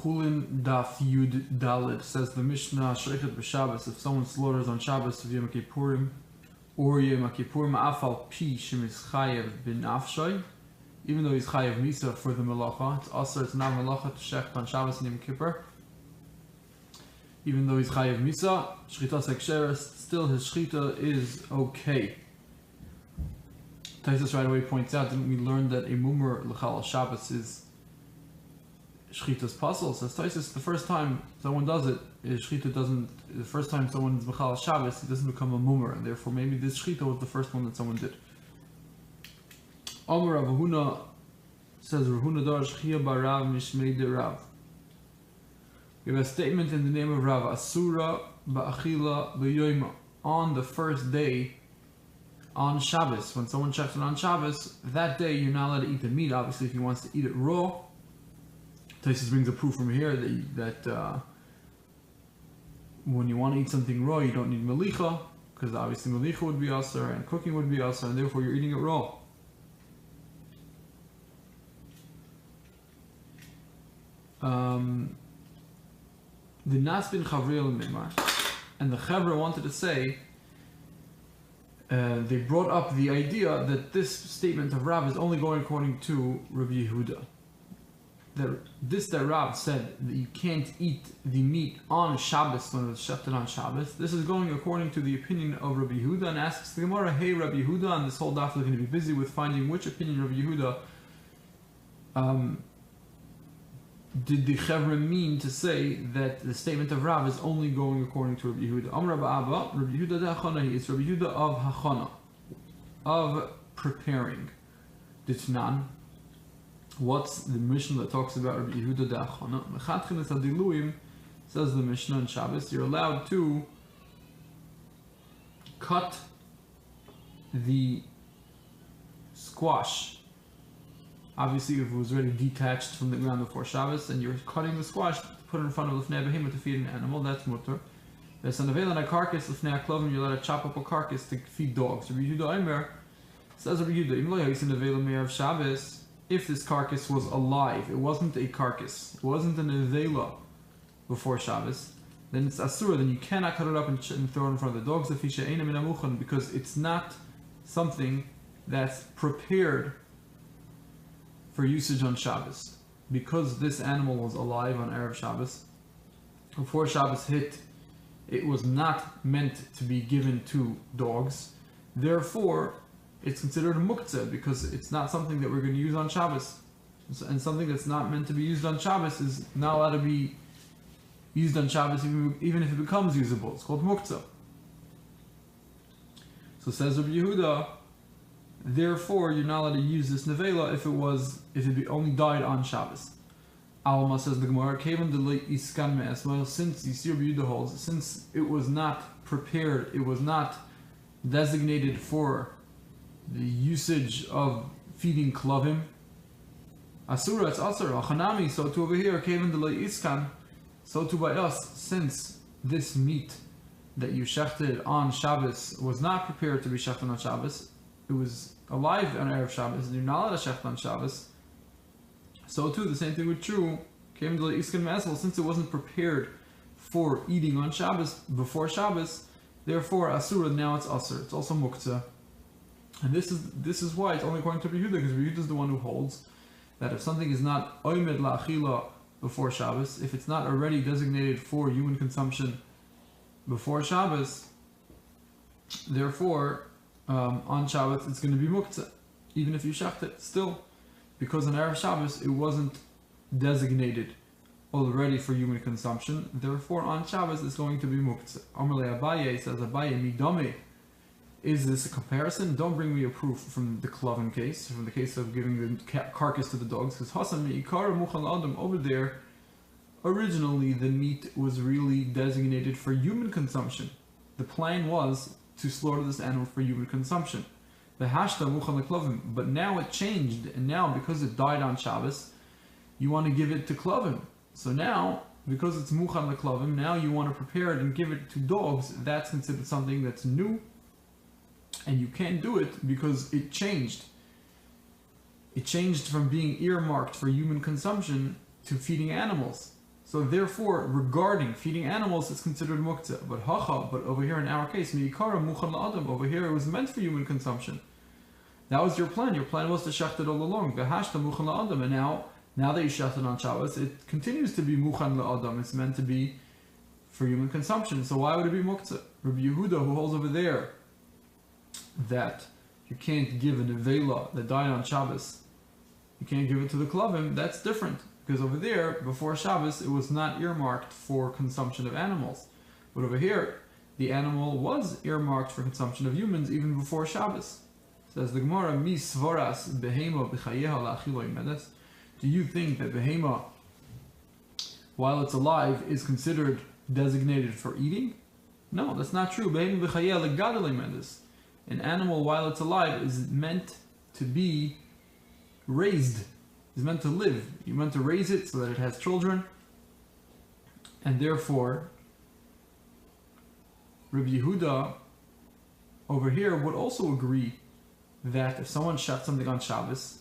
Chulin Daf Yud Daled says the Mishnah Shrechet b'Shabbos, if someone slaughters on Shabbos of Yom Kippurim or Yom Kippurim Afal Pi Shemis Chayev bin Afshay, even though he's Chayev Misa for the Melacha, it's not Melacha to shecht on Shabbos and Yom Kippur. Even though he's Chayev Misa, Shchita Seksheres, still his Shchita is okay. Taisus right away points out, didn't we learn that a Mumar L'chal Shabbos is Shchita's puzzle? Says Taisus, the first time someone does it, Shchita doesn't, the first time someone is L'chal Shabbos, it doesn't become a Mumar, and therefore maybe this Shchita was the first one that someone did. Amar Rav Huna says, Rav Huna dar Shchia barav mishmei de Rav. We have a statement in the name of Rav, Asura ba'achila b'yoyma. On the first day, on Shabbos, when someone checks it on Shabbos, that day you're not allowed to eat the meat. Obviously, if he wants to eat it raw, Taisus brings a proof from here that when you want to eat something raw, you don't need melicha, because obviously melicha would be asur and cooking would be asur, and therefore you're eating it raw. The Nas bin Chavril Mimar, and the Chavra wanted to say, they brought up the idea that this statement of Rav is only going according to Rabbi Yehuda. That Rav said that you can't eat the meat on Shabbos when it's shechted on Shabbos. This is going according to the opinion of Rabbi Yehuda, and asks the Gemara, hey Rabbi Yehuda, and this whole daf is going to be busy with finding which opinion Rabbi Yehuda did the Chevra mean to say that the statement of Rav is only going according to Rabbi Yehuda. Amar Rabbi Abba, Rabbi Yehuda de Hachana, it's Rabbi Yehuda of Hachana, of preparing. Ditnan. What's the Mishnah that talks about Rabbi Yehuda de Hachana? Mechatchinas Adiluim, says the Mishnah on Shabbos, you're allowed to cut the squash. Obviously, if it was already detached from the ground before Shabbos, and you're cutting the squash to put it in front of Lefnei Behemoth to feed an animal, that's mutter. There's an avail on a carcass, Lefnei Klovim, you're allowed to chop up a carcass to feed dogs. Rabbi Yehuda Omer says, Rabbi Yehuda, Im lo yasin avail me'av Shabbos, if this carcass was alive, it wasn't a carcass, it wasn't an avela before Shabbos, then it's asura, then you cannot cut it up and throw it in front of the dogs, because it's not something that's prepared for usage on Shabbos. Because this animal was alive on Erev Shabbos, before Shabbos hit, it was not meant to be given to dogs. Therefore, it's considered a muktzah, because it's not something that we're going to use on Shabbos. And something that's not meant to be used on Shabbos is not allowed to be used on Shabbos, even if it becomes usable. It's called muktzah. So says Rabbi Yehuda, therefore, you're not allowed to use this nevela if it only died on Shabbos. Alma says the Gemara, Kevan delay iskan me'as. Well, since Yisir Yehuda holds, since it was not prepared, it was not designated for the usage of feeding klavim. Asura, it's asura. Achanami, so too over here, Kevan delay iskan. So too by us, since this meat that you shechted on Shabbos was not prepared to be shechted on Shabbos, it was alive on Erev Shabbos, and you're not allowed to shecht on Shabbos. So too, the same thing would true, came to the Iskan Masel, since it wasn't prepared for eating on Shabbos, before Shabbos, therefore Asura, now it's Asur, it's also Muktzah. And this is why it's only according to Rabbi Yehuda, because Rabbi Yehuda is the one who holds that if something is not Oimed La'achila before Shabbos, if it's not already designated for human consumption before Shabbos, therefore, on Shabbos it's going to be muktzah, even if you shecht it, still, because on Erev Shabbos it wasn't designated already for human consumption, therefore on Shabbos it's going to be muktzah. Amalei Abaye says, Abaye midame, is this a comparison? Don't bring me a proof from the klavim case, from the case of giving the carcass to the dogs, because Hasan me'ikara muchal adam, over there, originally the meat was really designated for human consumption. The plan was to slaughter this animal for human consumption. The hashta muchal klavim, but now it changed, and now because it died on Shabbos, you want to give it to klavim. So now, because it's muchal klavim, now you want to prepare it and give it to dogs. That's considered something that's new, and you can't do it because it changed. It changed from being earmarked for human consumption to feeding animals. So therefore, regarding feeding animals, it's considered muktzah. But over here in our case, mi'ikara muchan la'adam, over here it was meant for human consumption. That was your plan. Your plan was to shecht it all along. V'hashta muchan la'adam, and now that you shecht it on Shabbos, it continues to be muchan la'adam. It's meant to be for human consumption. So why would it be muktzah? Rabbi Yehuda, who holds over there that you can't give a nevela that died on Shabbos, you can't give it to the klavim, that's different. Because over there, before Shabbos, it was not earmarked for consumption of animals. But over here, the animal was earmarked for consumption of humans even before Shabbos. Says the Gemara, Mi svaras behema b'chayeha la'achilo imedes. Do you think that behema, while it's alive, is considered designated for eating? No, that's not true. Behema b'chayeha legadol imedes. An animal, while it's alive, is meant to be raised. Is meant to live. You're meant to raise it so that it has children. And therefore, Rabbi Yehuda over here would also agree that if someone shot something on Shabbos,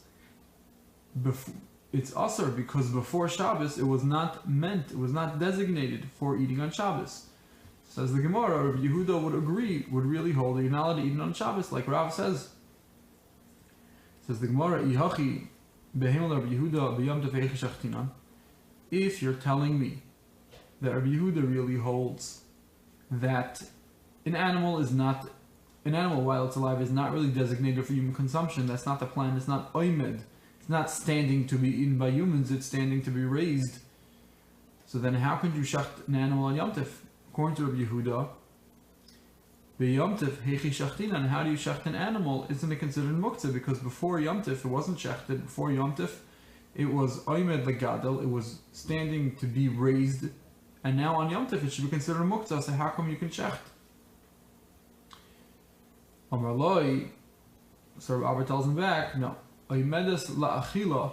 it's asur because before Shabbos it was not designated for eating on Shabbos. Says the Gemara, Rabbi Yehuda would really hold that you're not allowed to eat it on Shabbos, like Rav says. Says the Gemara, Ihachi. If you're telling me that Rabbi Yehuda really holds that an animal while it's alive is not really designated for human consumption, that's not the plan, it's not oimed, it's not standing to be eaten by humans, it's standing to be raised. So then how could you shacht an animal on Yom Tov? According to Rabbi Yehuda, Yom Tov, hechi shachtinan, and how do you shecht an animal? Isn't it considered muktzah? Because before Yom Tov, it wasn't shechted. Before Yom Tov, it was oimed legadol, it was standing to be raised, and now on Yom Tov, it should be considered muktzah. So how come you can shecht? Amar loi, so Abba tells him back, no. Oimedes la'achila,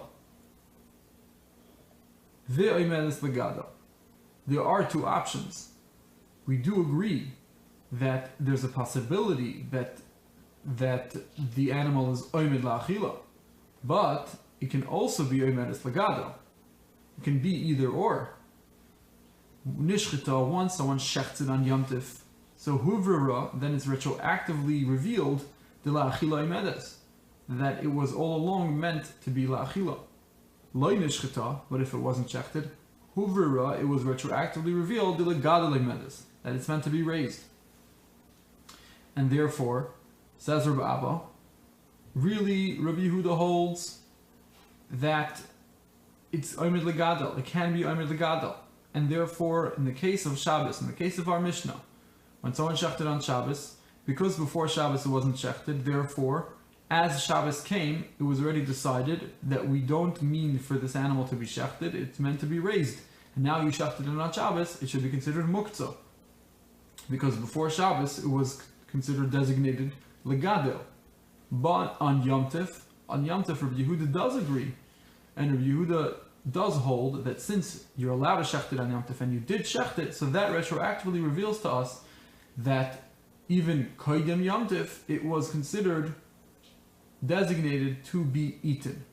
ve'oimedes legadol. There are two options. We do agree that there's a possibility that the animal is oimed la'achila, but it can also be oimedes legado. It can be either or. Nishchita, once someone shechts it on Yom Tov, so huvrara, then it's retroactively revealed the la'achila oimedes, that it was all along meant to be la'achila. Loi nishchita, but if it wasn't shechted, huvrara, it was retroactively revealed the legado oimedes, that it's meant to be raised. And therefore, says Rabbi Abba, really Rabbi Yehuda holds that it's oimed legadol. It can be oimed legadol. And therefore, in the case of Shabbos, in the case of our Mishnah, when someone shechted on Shabbos, because before Shabbos it wasn't shechted, therefore, as Shabbos came, it was already decided that we don't mean for this animal to be shechted, it's meant to be raised. And now you shechted it on Shabbos, it should be considered muktzah. Because before Shabbos, it was considered designated legadol. But on Yom Tov, Rabbi Yehuda does agree, and Rabbi Yehuda does hold that since you're allowed to shecht it on Yom Tov, and you did shecht it, so that retroactively reveals to us that even koydem Yom Tov, it was considered designated to be eaten.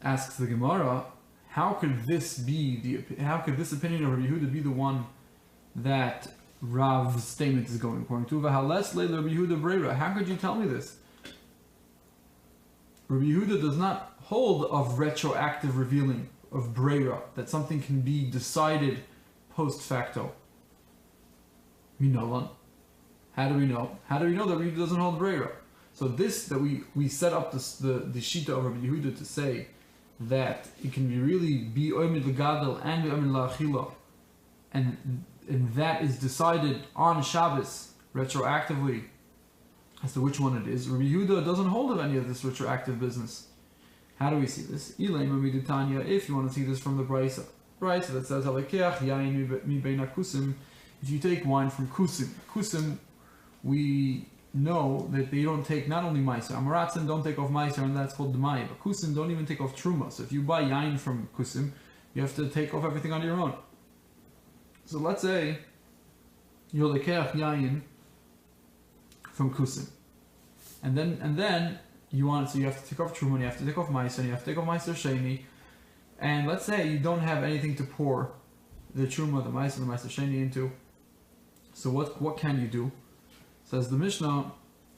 Asks the Gemara, how could this opinion of Rabbi Yehuda be the one that Rav's statement is going according to? How could you tell me this? Rabbi Yehuda does not hold of retroactive revealing of breira, that something can be decided post facto. Minolan. How do we know? How do we know that Rabbi Yehuda doesn't hold breira? So this, that we set up the shita of Rabbi Yehuda to say that it can really be oimid legadol and be oimid la'achila, and that is decided on Shabbos retroactively as to which one it is. Rabbi Yehuda doesn't hold of any of this retroactive business. How do we see this? If you want to see this from the Brisa that says if you take wine from kusim, we know that they don't take not only meiser. Amaratzim don't take off meiser, and that's called demai. But kusim don't even take off truma. So if you buy yain from kusim, you have to take off everything on your own. So let's say you're lekeach yain from kusim, and then you have to take off truma, you have to take off meiser, and you have to take off meiser sheni, And let's say you don't have anything to pour the truma, the meiser sheni into. So what can you do? Says the Mishnah,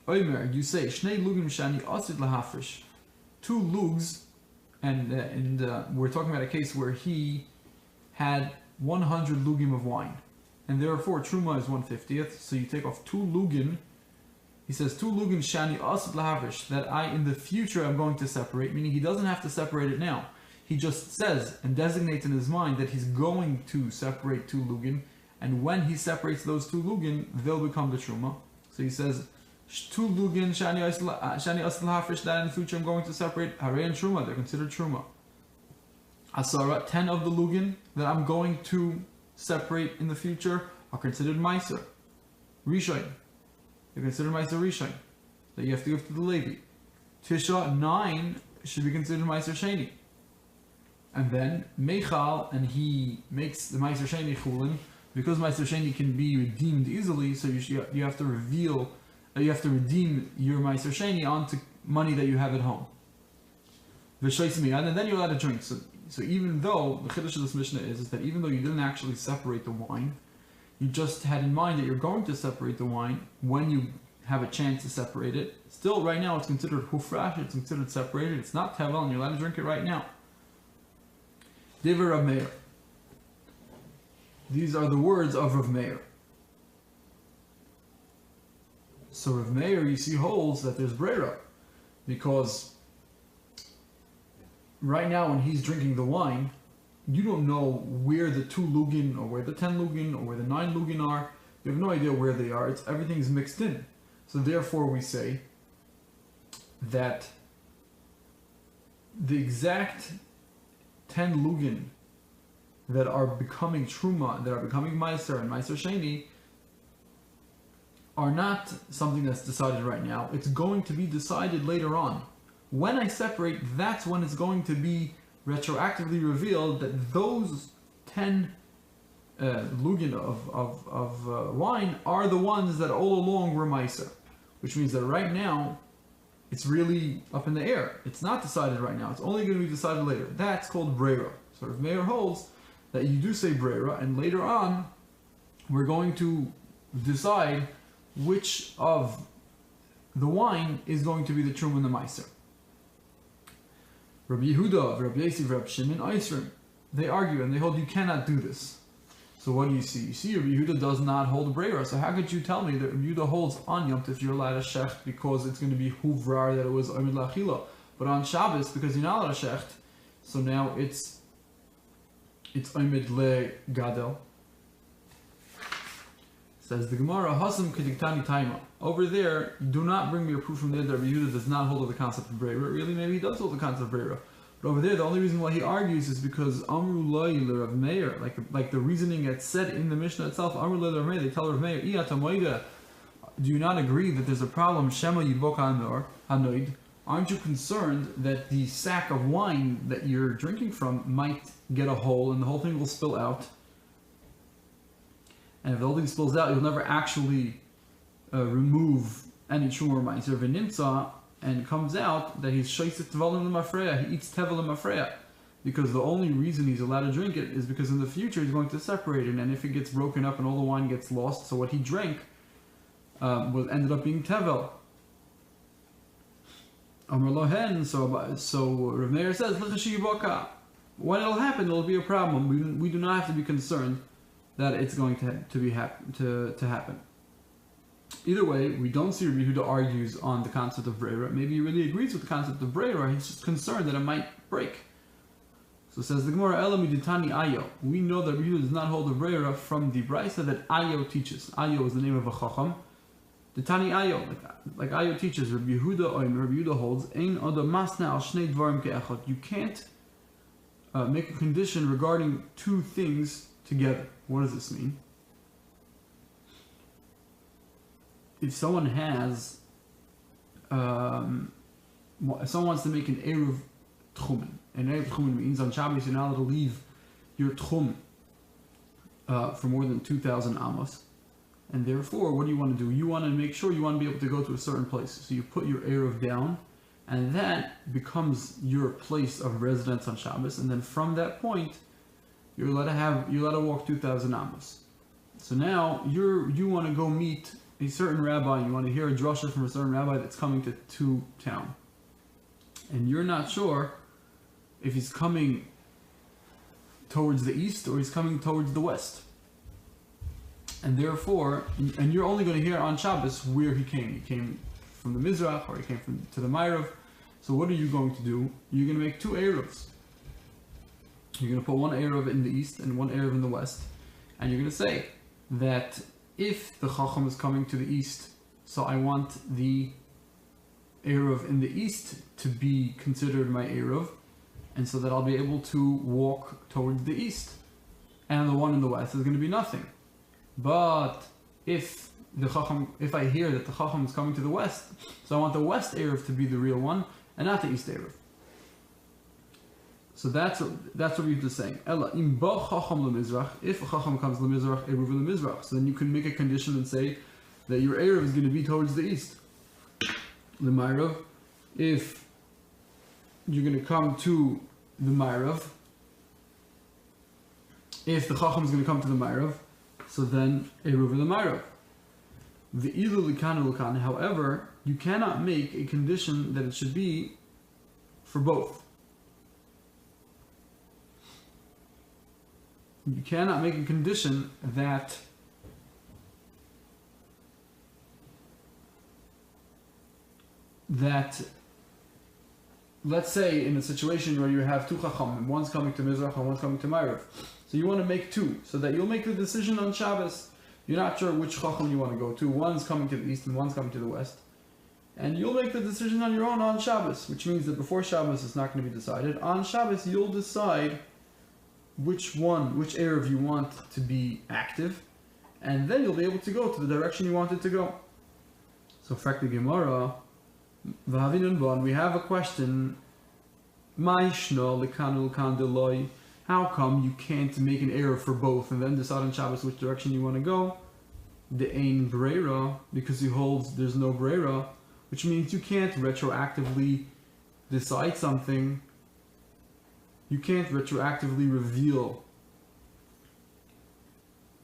Omer, you say shnei lugim shani asid lahafresh, 2 lugs, and we're talking about a case where he had 100 lugim of wine, and therefore truma is 1/50th. So you take off 2 lugin. He says 2 lugin shani asid lahafresh, that I in the future am going to separate, meaning he doesn't have to separate it now. He just says and designates in his mind that he's going to separate 2 lugin, and when he separates those 2 lugin, they'll become the truma. So he says 2 lugin shani asid lahafresh, that in the future I'm going to separate, harei and truma, they're considered truma. Asara, 10 of the lugin that I'm going to separate in the future are considered meiser rishon. They're considered meiser rishon that you have to give to the Levi. Tisha, 9 should be considered meiser sheni. And then Meichal, and he makes the Meiser Sheni Chulin, because Meiser Sheni can be redeemed easily, so you have to redeem your Meiser Sheni onto money that you have at home. And then you're allowed to drink. So even though, the Chiddush of this Mishnah is that even though you didn't actually separate the wine, you just had in mind that you're going to separate the wine when you have a chance to separate it. Still, right now it's considered hufrash, it's considered separated, it's not tevel, and you're allowed to drink it right now. Divrei Rav Meir. These are the words of Rav Meir. So Rav Meir, you see, holds that there's breira, because right now when he's drinking the wine, you don't know where the 2 lugin, or where the 10 lugin, or where the 9 lugin are. You have no idea where they are. Everything's mixed in. So therefore we say that the exact 10 lugin that are becoming truma, that are becoming meiser and meiser sheni, are not something that's decided right now. It's going to be decided later on. When I separate, that's when it's going to be retroactively revealed that those 10 lugin of wine are the ones that all along were meiser, which means that right now it's really up in the air. It's not decided right now. It's only going to be decided later. That's called breira. So Rav Meir holds that you do say breira, and later on we're going to decide which of the wine is going to be the truma and the meiser. Rabbi Yehuda, Rabbi Yosef, Rabbi Shimon, Eisrim, they argue and they hold you cannot do this. So what do you see? You see, Rabbi Yehuda does not hold a breira. So how could you tell me that Rabbi Yehuda holds on Yom Tov you're allowed a shecht because it's going to be huvrar that it was omid lachila, but on Shabbos because you're not allowed a shecht, so now it's omid le gadel. Says the Gemara, Hasam kediktani taima. Over there, do not bring me a proof from there that Rabbi Yehuda does not hold of the concept of breira. Really, maybe he does hold the concept of breira. But over there, the only reason why he argues is because Amru Loi Rav Meir, like the reasoning that's said in the Mishnah itself, Amru Loi Rav Meir, they tell Rav Meir, do you not agree that there's a problem, Shema Yidbok Hanoid? Aren't you concerned that the sack of wine that you're drinking from might get a hole and the whole thing will spill out? And if the whole thing spills out, you'll never actually remove any truma or meiser v'nimtza, and it comes out that he's shaiset tevelim l'mafreya, he eats tevel l'mafreya, because the only reason he's allowed to drink it is because in the future he's going to separate it, and if it gets broken up and all the wine gets lost, so what he drank ended up being tevel. Amar lohen, so Rav Meir says, when it'll happen, it'll be a problem. We do not have to be concerned that it's going to happen. Either way, we don't see Rabbi Yehuda argues on the concept of breira. Maybe he really agrees with the concept of breira. He's just concerned that it might break. So says the Gemara, Ela miditani ayo. We know that Rabbi Yehuda does not hold the breira from the brisa that ayo teaches. Ayo is the name of a chacham. Ditani ayo, like ayo teaches. Rabbi Yehuda holds ein oda masna al shnei dvarim ke'echad. You can't make a condition regarding 2 things together. What does this mean? If someone has, if someone wants to make an eruv tchumen, and eruv tchumen means on Shabbos you're not allowed to leave your tchum for more than 2,000 amos, and therefore, what do you want to do? You want to make sure you want to be able to go to a certain place. So you put your eruv down, and that becomes your place of residence on Shabbos, and then from that point, you're allowed to walk 2,000 amos. So now you want to go meet a certain rabbi, you want to hear a drasha from a certain rabbi that's coming to town, and you're not sure if he's coming towards the east or he's coming towards the west. And therefore, and you're only going to hear on Shabbos where he came. He came from the Mizrach or he came to the Ma'ariv. So what are you going to do? You're going to make two Erevs. You're going to put one Erev in the east and one Erev in the west. And you're going to say that if the Chacham is coming to the east, so I want the Erev in the east to be considered my Erev, and so that I'll be able to walk towards the east. And the one in the west is going to be nothing. But if I hear that the Chacham is coming to the west, so I want the west Erev to be the real one, and not the east Erev. So that's what we're just saying. Ella im ba Chacham leMizrach. If a Chacham comes leMizrach, Erev leMizrach, so then you can make a condition and say that your Erev is going to be towards the east. LeMa'ariv, if you're going to come to the Ma'ariv, if the Chacham is going to come to the Ma'ariv, so then Eruv the Ma'ariv. The ilu likanu lukan. However, you cannot make a condition that it should be for both. You cannot make a condition that let's say in a situation where you have two Chachamim, one's coming to Mizrach and one's coming to Ma'ariv. So you want to make two, so that you'll make the decision on Shabbos. You're not sure which Chacham you want to go to. One's coming to the east and one's coming to the west. And you'll make the decision on your own on Shabbos, which means that before Shabbos it's not going to be decided. On Shabbos you'll decide which Erev you want to be active, and then you'll be able to go to the direction you want it to go. So, fact the Gemara, we have a question. How come you can't make an Erev for both and then decide on Shabbos which direction you want to go? The Ein Breira, because he holds there's no Breira, which means you can't retroactively decide something. You can't retroactively reveal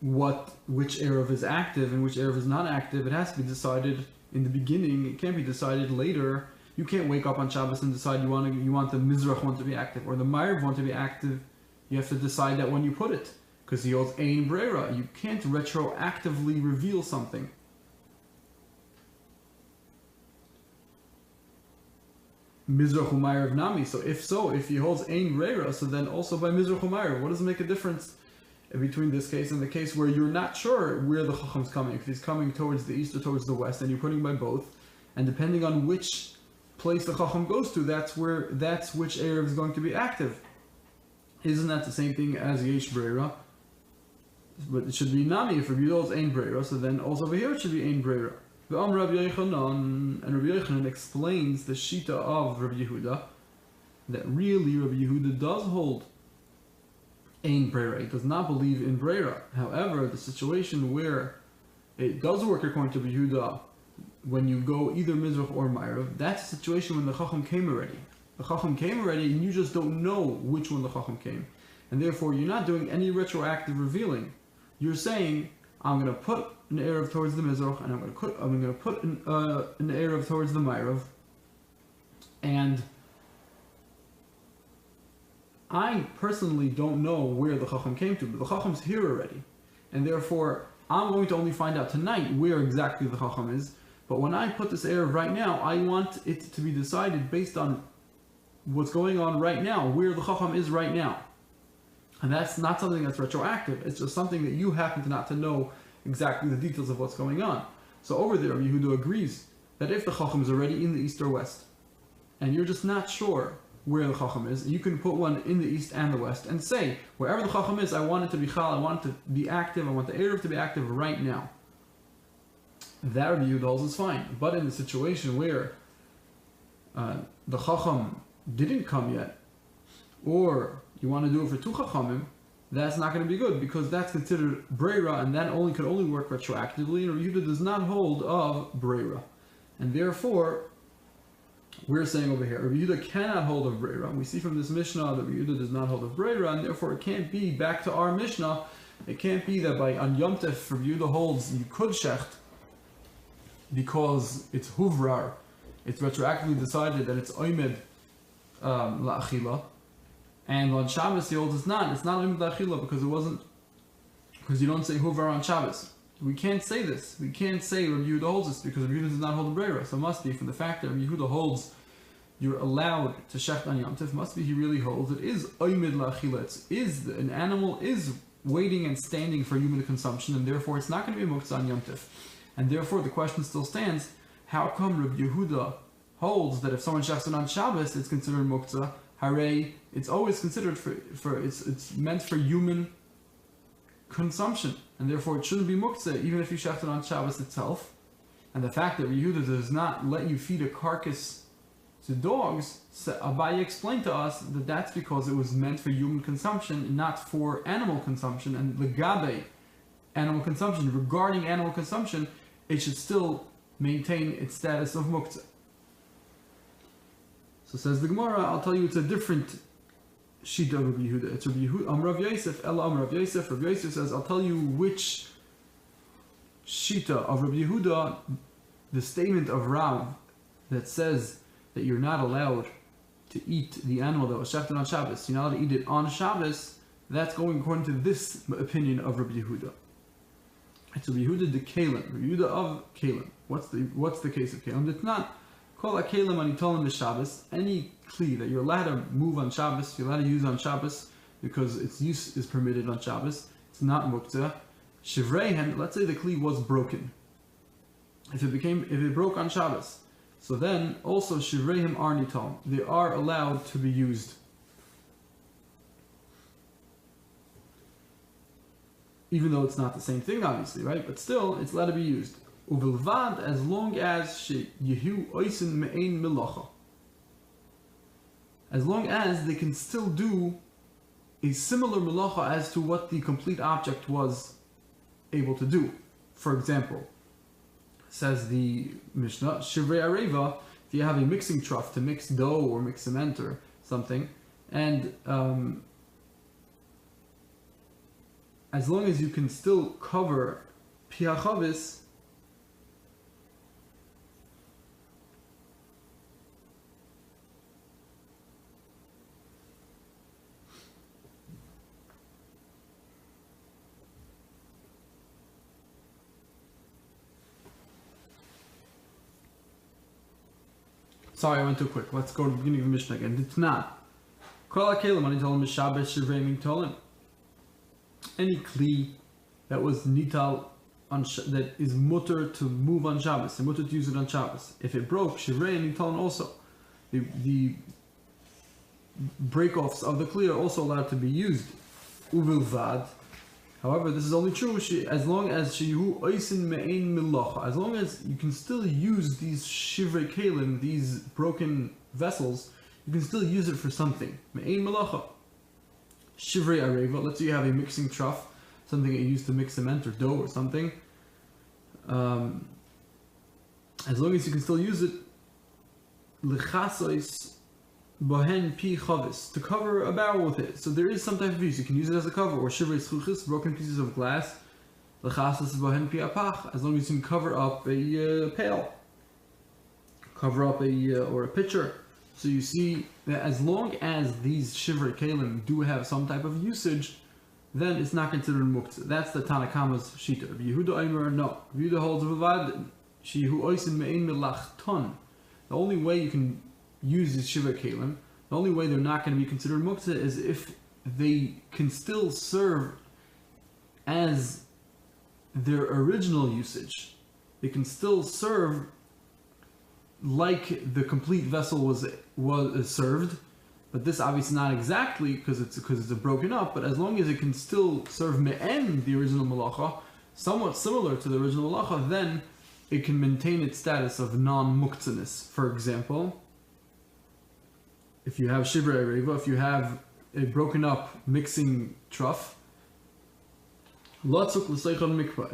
which Erev is active and which Erev is not active. It has to be decided in the beginning. It can't be decided later. You can't wake up on Shabbos and decide you want the Mizrach one to be active or the Ma'ariv one to be active. You have to decide that when you put it, because he holds Ein Breira. You can't retroactively reveal something. Mizrach u'Ma'ariv nami. So if he holds Ein Breira, so then also by Mizrach u'Ma'ariv, what does it make a difference between this case and the case where you're not sure where the Chacham's coming? If he's coming towards the east or towards the west, and you're putting by both, and depending on which place the Chacham goes to, that's which Erev is going to be active. Isn't that the same thing as Yesh Breira? But it should be Nami. If Rabbi Yehuda holds Ein Breira, so then also over here it should be Ein Breira. And Rabbi Yochanan explains the Shita of Rabbi Yehuda, that really Rabbi Yehuda does hold Ein Breira. He does not believe in Breira. However, the situation where it does work according to Rabbi Yehuda, when you go either Mizrach or Ma'ariv, that's a situation when the Chacham came already. The Chacham came already and you just don't know which one the Chacham came. And therefore you're not doing any retroactive revealing. You're saying, I'm going to put an Erev towards the Mizrach and I'm going to put an Erev towards the Ma'ariv. And I personally don't know where the Chacham came to, but the Chacham's here already. And therefore I'm going to only find out tonight where exactly the Chacham is. But when I put this Erev right now, I want it to be decided based on what's going on right now, where the Chacham is right now. And that's not something that's retroactive. It's just something that you happen to not to know exactly the details of what's going on. So over there, Yehuda agrees that if the Chacham is already in the east or west, and you're just not sure where the Chacham is, you can put one in the east and the west and say, wherever the Chacham is, I want it to be Chal, I want it to be active, I want the Erev to be active right now. That Rabbi Yehuda holds is fine. But in the situation where the Chacham didn't come yet, or you want to do it for two Chachamim, that's not going to be good, because that's considered Breira, and that could only work retroactively, and Yehuda does not hold of Breira. And therefore, we're saying over here, Rabbi Yehuda cannot hold of Breira. We see from this Mishnah that Rabbi Yehuda does not hold of Breira, and therefore it can't be, back to our Mishnah, it can't be that on Yom Tov, Rabbi Yehuda holds you could shecht because it's huvrar, it's retroactively decided that it's oimed la'achila, and on Shabbos he holds it's not oimed la'achila because you don't say huvrar on Shabbos. We can't say this. We can't say Rabbi Yehuda holds this because Rabbi Yehuda does not hold the Breira. So it must be from the fact that Rabbi Yehuda holds you're allowed to shecht on Yom Tov, must be he really holds it is oimid la'achila. An animal is waiting and standing for human consumption, and therefore it's not going to be muktzah on Yom Tov. And therefore the question still stands, how come Rabbi Yehuda holds that if someone shechts it on Shabbos, it's considered muktzah? Hare, it's always considered it's meant for human consumption, and therefore it shouldn't be muktzah even if you shecht it on Shabbos itself. And the fact that Rabbi Yehuda does not let you feed a carcass to dogs, Abaye explained to us that that's because it was meant for human consumption, not for animal consumption. And legabe animal consumption, regarding animal consumption, it should still maintain its status of muktzah. So says the Gemara, I'll tell you it's a different shita of Rabbi Yehuda. It's Rabbi Yehuda, Rav Yosef, Ella Rav Yosef. Rav Yosef says, I'll tell you which shita of Rabbi Yehuda, the statement of Rav that says that you're not allowed to eat the animal that was shechted on Shabbos, you're not allowed to eat it on Shabbos, that's going according to this opinion of Rabbi Yehuda. It's Rabbi Yehuda de Kerem, Rabbi Yehuda of Kerem. What's the case of Kerem? It's not call a Kerem and Itolim the Shabbos. Any kli that you're allowed to move on Shabbos, you're allowed to use on Shabbos because its use is permitted on Shabbos. It's not muktzah. Shivrehen, let's say the kli was broken. If it broke on Shabbos, so then also Shivreim are nital. They are allowed to be used. Even though it's not the same thing, obviously, right? But still, it's allowed to be used. Uvilvad, as long as yehu oisin me'ein milacha. As long as they can still do a similar milacha as to what the complete object was able to do. For example, says the Mishnah, Shivrei Areva, if you have a mixing trough to mix dough or mix cement or something, and as long as you can still cover piachavis, sorry, I went too quick. Let's go to the beginning of the Mishnah again. It's not. Any kli that was nital that is mutter to move on Shabbos, and mutter to use it on Shabbos. If it broke, shivrei and nital also. The break-offs of the kli are also allowed to be used. Uvilvad. However, this is only true as long as shehu oisin me'ein milacha. As long as you can still use these shivrei kelim, these broken vessels, you can still use it for something. Me'ein milacha. Shivrei areva. Let's say you have a mixing trough, something that you use to mix cement or dough or something. As long as you can still use it, lechasois bohen pi chavis, to cover a barrel with it. So there is some type of use. You can use it as a cover, or shivrei schuchis, broken pieces of glass. Lechasos bohen pi apach, as long as you can cover up a pail, cover up or a pitcher. So you see that as long as these shivrei kelim do have some type of usage, then it's not considered muktzah. That's the Tanakama's shita. Rabbi Yehuda Aimer, no. Rabbi Yehuda holds v'vad shehu oisin me'ein melachton. The only way you can use these shivrei kelim, the only way they're not going to be considered muktzah is if they can still serve as their original usage. They can still serve like the complete vessel was served, but this obviously not exactly because it's broken up. But as long as it can still serve me'en, the original malacha, somewhat similar to the original malacha, then it can maintain its status of non-muktzaness. For example, if you have shivrei areva, if you have a broken up mixing trough, latzuk l'seichel mikvah.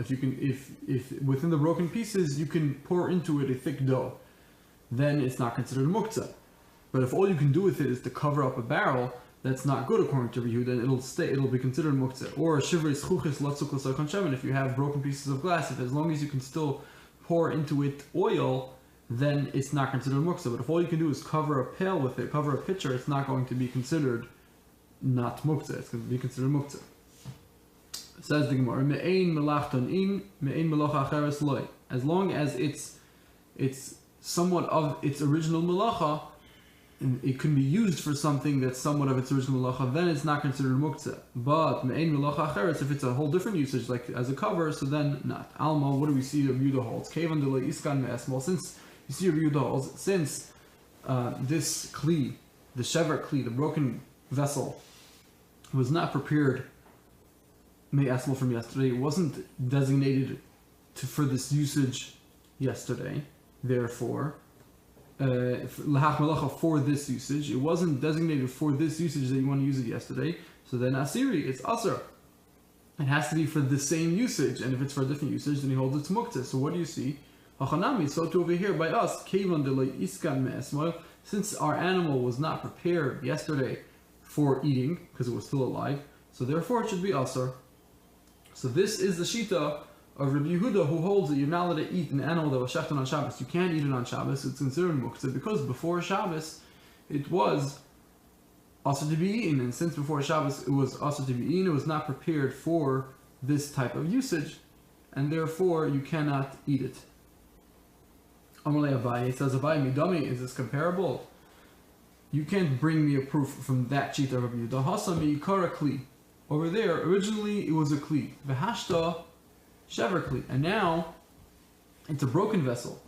If within the broken pieces you can pour into it a thick dough. then it's not considered muktzah. But if all you can do with it is to cover up a barrel, that's not good according to Rabbi Yehuda, it'll be considered muktzah. Or shivrei zchuchis latzuk l'soikon shemen, if you have broken pieces of glass, if as long as you can still pour into it oil, then it's not considered muktzah. But if all you can do is cover a pail with it, cover a pitcher, it's not going to be considered not muktzah, it's going to be considered muktzah. Says the Gemara, me'ein melachton in, me'ein melacha acheres loy. As long as it's somewhat of its original melacha, and it can be used for something that's somewhat of its original melacha, then it's not considered muktzah. But me'ein melacha acheres, if it's a whole different usage, like as a cover, so then not. Alma, what do we see Rabbi Yehuda holds? Kevan delay iskan me'esmol. Since you see Rabbi Yehuda holds, since this kli, the shever kli, the broken vessel, was not prepared me'esmol from yesterday, it wasn't designated for this usage yesterday, therefore, lahach melacha for this usage, it wasn't designated for this usage that you want to use it yesterday, so then asiri, it's asr. It has to be for the same usage, and if it's for a different usage, then he holds it's muktzah. So what do you see? Hachanami, so too over here by us, kevan delay iskan me'esmol, since our animal was not prepared yesterday for eating, because it was still alive, so therefore it should be asr. So this is the shita of Rabbi Yehuda, who holds that you're not allowed to eat an animal that was shechted on Shabbos. You can't eat it on Shabbos. It's considered muktzah because before Shabbos it was also to be eaten, and since before Shabbos it was also to be eaten, it was not prepared for this type of usage, and therefore you cannot eat it. Amalei Abaye says, Abaye midami, is this comparable? You can't bring me a proof from that shita of Rabbi Yehuda. Hasami kara kli. Over there, originally it was a kli. V'hashta shever kli. And now it's a broken vessel.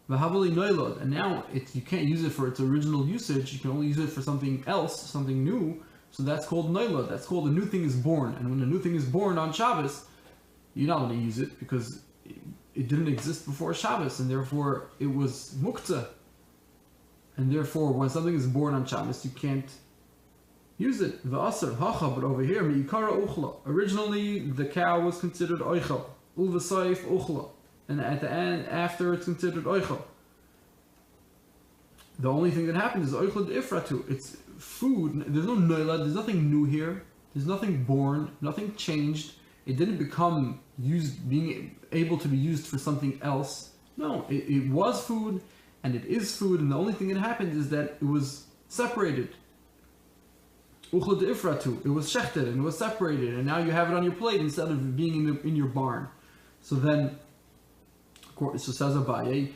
V'havali noilod. And now you can't use it for its original usage. You can only use it for something else, something new. So that's called noilod. That's called a new thing is born. And when a new thing is born on Shabbos, you're not going to use it because it didn't exist before Shabbos, and therefore it was muktzah. And therefore, when something is born on Shabbos, you can't use it. V'asar hacha, but over here, mi'ikara uchla. Originally, the cow was considered oichel. Ulv'sayif uchla. And at the end, after it's considered oichel. The only thing that happens is oichel d'ifratu. It's food. There's no noilad. There's nothing new here. There's nothing born. Nothing changed. It didn't become used, being able to be used for something else. No, it was food, and it is food, and the only thing that happened is that it was separated. Uchla d'ifratu, it was shechted and it was separated, and now you have it on your plate instead of being in your barn. So then, so says Abaye,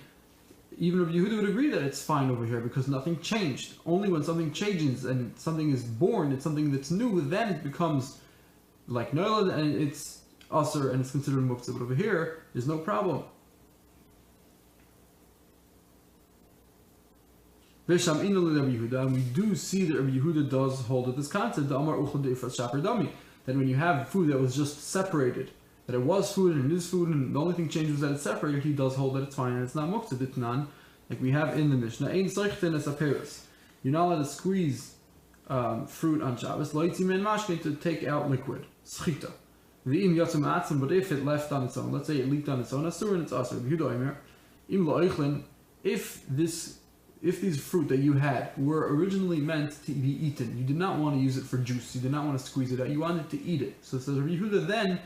even Rabbi Yehuda would agree that it's fine over here because nothing changed. Only when something changes and something is born, it's something that's new, then it becomes like noilad and it's asr and it's considered muktzah. But over here, there's no problem. And we do see that Rabbi Yehuda does hold at this concept, that when you have food that was just separated, that it was food and it is food, and the only thing changed was that it's separated, he does hold that it's fine and it's not muktzah ditnan, like we have in the Mishnah. You're not allowed to squeeze fruit on Shabbos, to take out liquid, schita. But if it left on its own, let's say it leaked on its own, asur and it's asur. If these fruit that you had were originally meant to be eaten, you did not want to use it for juice, you did not want to squeeze it out, you wanted to eat it. So it says Rabbi Yehuda, then,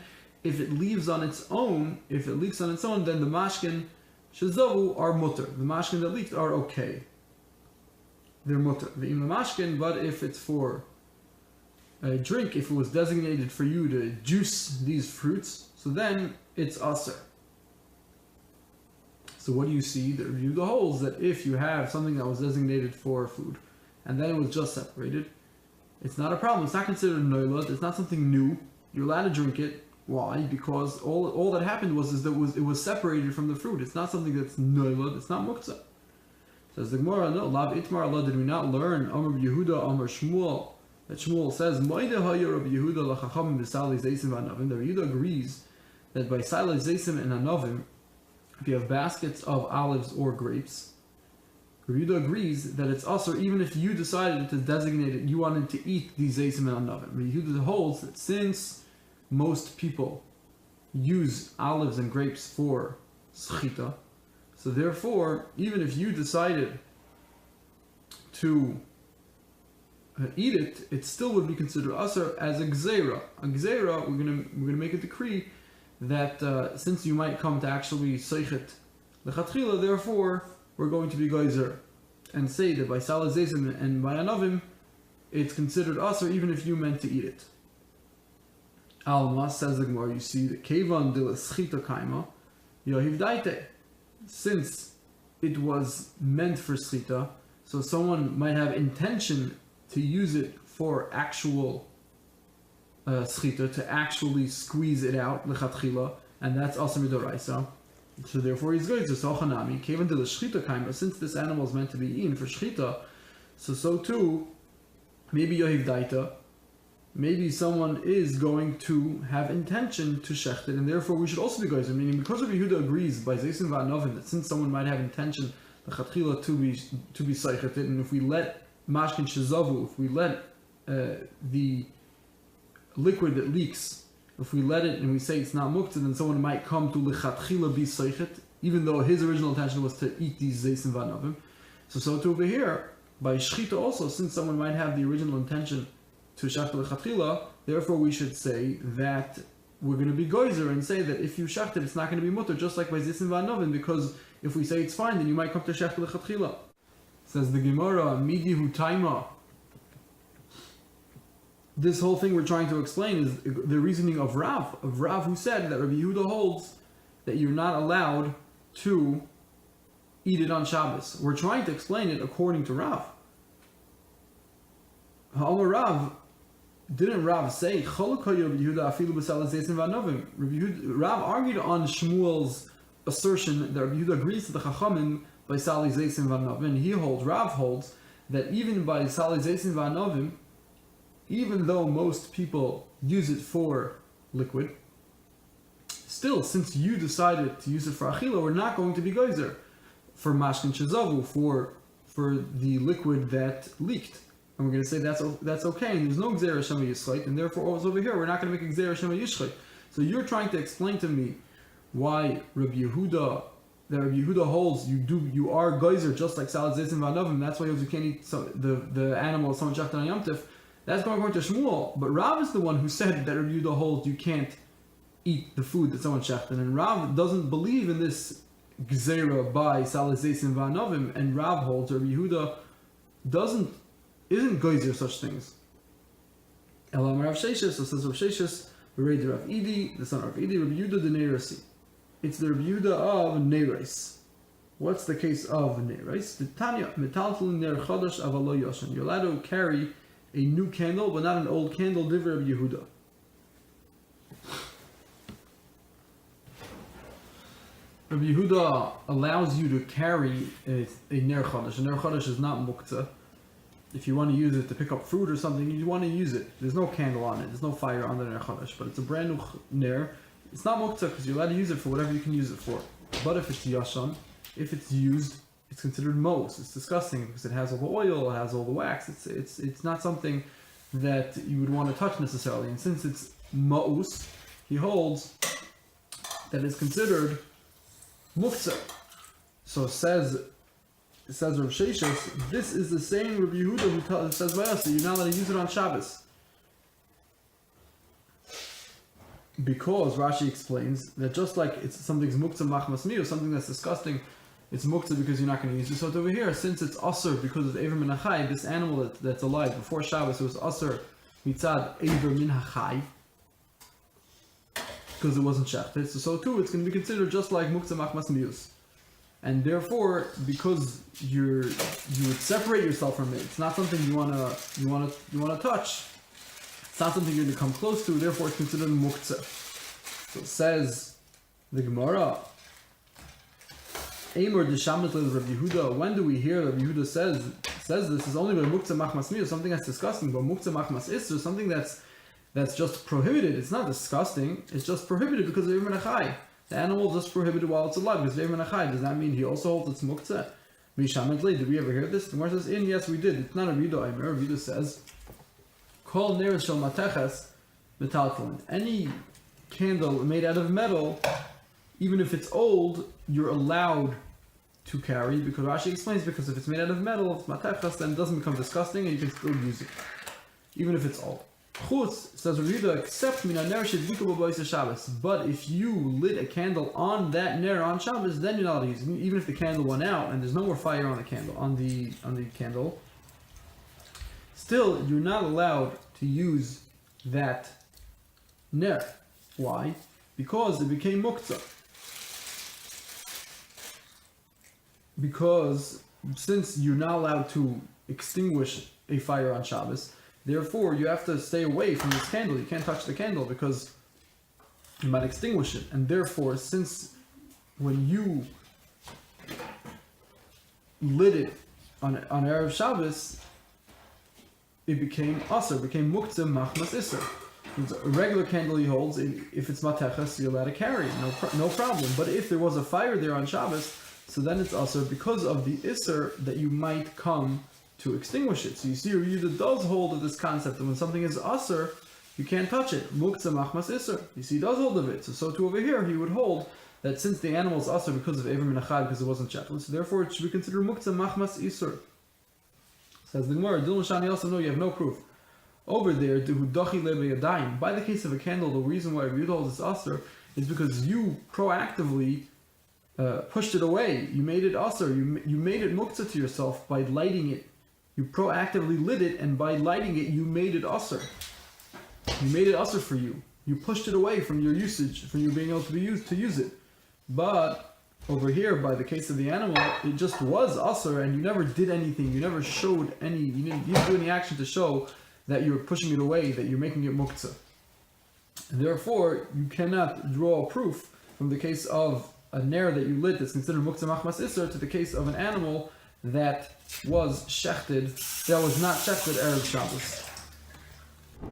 if it leaves on its own, if it leaks on its own, then the mashkin shazavu are mutter. The mashkin that leaked are okay. They're mutter. The mashkin, but if it's for a drink, if it was designated for you to juice these fruits, so then it's aser. So what do you see? The review the holes that if you have something that was designated for food, and then it was just separated, it's not a problem. It's not considered noilad. It's not something new. You're allowed to drink it. Why? Because all that happened was that it was separated from the fruit. It's not something that's noilad. It's not muktzah. Says the Gemara, no, lav itmar Allah, did we not learn Amar Yehuda, Amar Shmuel, that Shmuel says, Moide haya Rabbi Yehuda lachachamim b'salei zaysim v'anavim. Rabbi Yehuda agrees that by salei zaysim and anavim, if you have baskets of olives or grapes, Rabbi Yehuda agrees that it's usher even if you decided to designate it, you wanted to eat these zaysim and anavim. Rabbi Yehuda holds that since most people use olives and grapes for schita, so So therefore, even if you decided to eat it, it still would be considered asr as a gzeira. A gzeira, we're gonna make a decree that since you might come to actually seichet lechatchila, therefore we're going to be geyser and say that by salazezim and by anavim, it's considered asr even if you meant to eat it. Alma says the Gemara, you see the kevan de l'schita kaima yohiv daite. Since it was meant for schita, so someone might have intention to use it for actual schita, to actually squeeze it out lechatchila, and that's also midoraisa. So therefore he's going to sochanami kevan de l'schita kaima. Since this animal is meant to be eaten for schita, so too maybe yohiv daita. Maybe someone is going to have intention to shecht it, and therefore we should also be geyser. Meaning, because Rabbi Yehuda agrees by Zeisin Va'anovin that since someone might have intention the chatchila to be seichet it, and if we let mashkin shezavu, if we let the liquid that leaks, if we let it and we say it's not muktzah, then someone might come to lechatchila be seichet, even though his original intention was to eat these Zeisin Va'anovim. So too over here by shchita also, since someone might have the original intention to shecht lechatchila, therefore we should say that we're going to be geyser and say that if you shecht it, it's not going to be mutter, just like by zisin va'anovin, because if we say it's fine, then you might come to shecht lechatchila. Says the Gemara, midi hu taima. This whole thing we're trying to explain is the reasoning of Rav who said that Rabbi Yehuda holds that you're not allowed to eat it on Shabbos. We're trying to explain it according to Rav. Ha'amar Rav, didn't Rav say Cholokay Rabbi Yehuda afilu b'salazeisim va'anovim? Rav argued on Shmuel's assertion that Rabbi Yehuda agrees to the Chachamim by salazeisim va'anovim. Rav holds that even by salazeisim va'anovim, even though most people use it for liquid, still, since you decided to use it for achila, we're not going to be geyser for mashkin shezavu, for the liquid that leaked. And we're going to say that's okay, and there's no gzeira shema yischait, and therefore always over here we're not going to make a gzeira shema yischait. So you're trying to explain to me why Rabbi Yehuda holds you are geyser just like salad zayis and va'anovim. That's why you can't eat the animal someone shechted on Yom Tif. That's going according to Shmuel, but Rav is the one who said that Rabbi Yehuda holds you can't eat the food that someone shechted, and Rav doesn't believe in this gzeira by salad zayis and va'anovim, and Rav holds Rabbi Yehuda isn't geyser such things. Elam Rav Sheshis, so says Rav Sheshis, Rav Idi, the son of Idi, Rabbi Yehuda de Neirasi. It's the Rabbi Yehuda of Neirais. What's the case of Neirais? The Tanya, metaltal ner chodesh avalo yoshan. You're allowed to carry a new candle, but not an old candle, divrei Rabbi Yehuda. Rabbi Yehuda allows you to carry a ner chodesh. A ner chodesh is not muktzah. If you want to use it to pick up fruit or something, you want to use it. There's no candle on it. There's no fire on the ner chodesh, but it's a brand new ner. It's not muktzah because you're allowed to use it for whatever you can use it for. But if it's yashan, if it's used, it's considered mos. It's disgusting because it has all the oil, it has all the wax. It's not something that you would want to touch necessarily. And since it's mos, he holds that it's considered muktzah. So says Rav Sheshis, this is the same Rabbi Yehuda who says by us that you're not allowed to use it on Shabbos. Because Rashi explains that just like it's something's muktzah machmas miu, something that's disgusting, it's muktzah because you're not going to use it. So over here, since it's asur because of Eiver min hachai, this animal that's alive before Shabbos, it was asur mitzad Eiver min hachai because it wasn't shechted. So too, it's going to be considered just like muktzah machmas mius. And therefore, because you would separate yourself from it, it's not something you wanna touch. It's not something you're going to come close to. Therefore, it's considered muktzah. So it says the Gemara, Eimer deshamet le Rabbi Yehuda. When do we hear Rabbi Yehuda says this is only by muktzah machmas miu, something that's disgusting, but muktzah machmas isser, something that's just prohibited. It's not disgusting. It's just prohibited because of Eiver min hachai. The animal is just prohibited while it's alive because Eiver min hachai. Does that mean he also holds it's muktzah? Did we ever hear this? The Gemara says, yes, we did. It's not a Yehuda. Eimer. Yehuda says, Kol neres shel mateches metaltalin. Any candle made out of metal, even if it's old, you're allowed to carry, because Rashi explains, because if it's made out of metal, if it's matechas, then it doesn't become disgusting and you can still use it, even if it's old. Chutz, says Rabbi Yehuda, except mina ner shedvika b'bayis Shabbos. But if you lit a candle on that ner on Shabbos, then you're not allowed to use it. Even if the candle went out and there's no more fire on the candle, still you're not allowed to use that ner. Why? Because it became muktzah. Because since you're not allowed to extinguish a fire on Shabbos, therefore you have to stay away from this candle. You can't touch the candle because you might extinguish it. And therefore, since when you lit it on Erev Shabbos, it became aser, became muktzah machmas iser. A regular candle he holds, if it's matechas, you're allowed to carry, no problem. But if there was a fire there on Shabbos, so then it's aser because of the iser that you might come to extinguish it. So you see, Yehuda does hold of this concept that when something is aser, you can't touch it. Muktzah machmas iser. You see, he does hold of it. So too over here, he would hold that since the animal is aser because of Ever Minachad, because it wasn't shechted, so therefore it should be considered muktzah machmas iser. Says the Gemara, Dil Mashani also know you have no proof. Over there, by the case of a candle, the reason why Yehuda holds this aser is because you proactively pushed it away. You made it aser. You made it muktzah to yourself by lighting it. You proactively lit it, and by lighting it, you made it aser. You made it aser for you. You pushed it away from your usage, from you being able to use it. But over here, by the case of the animal, it just was aser, and you never did anything. You never showed any. You didn't do any action to show that you're pushing it away, that you're making it muktzah. And therefore, you cannot draw a proof from the case of a ner that you lit that's considered muktzah machmas iser to the case of an animal that was shechted, that was not shechted Erev Shabbos.